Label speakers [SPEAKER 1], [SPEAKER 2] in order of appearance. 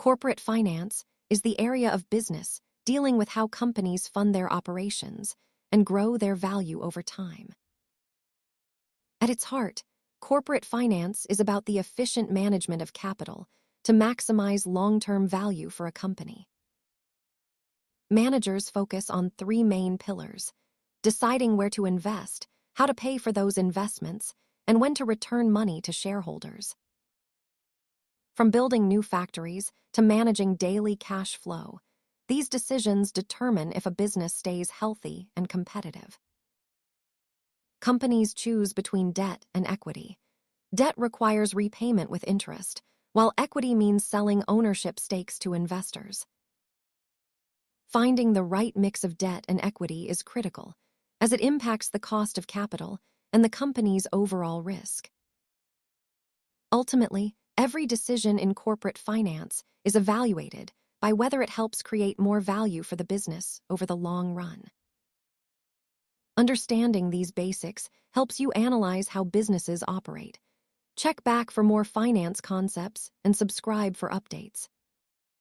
[SPEAKER 1] Corporate finance is the area of business dealing with how companies fund their operations and grow their value over time. At its heart, corporate finance is about the efficient management of capital to maximize long-term value for a company. Managers focus on three main pillars: deciding where to invest, how to pay for those investments, and when to return money to shareholders. From building new factories to managing daily cash flow, these decisions determine if a business stays healthy and competitive. Companies choose between debt and equity. Debt requires repayment with interest, while equity means selling ownership stakes to investors. Finding the right mix of debt and equity is critical, as it impacts the cost of capital and the company's overall risk. Ultimately, every decision in corporate finance is evaluated by whether it helps create more value for the business over the long run. Understanding these basics helps you analyze how businesses operate. Check back for more finance concepts and subscribe for updates.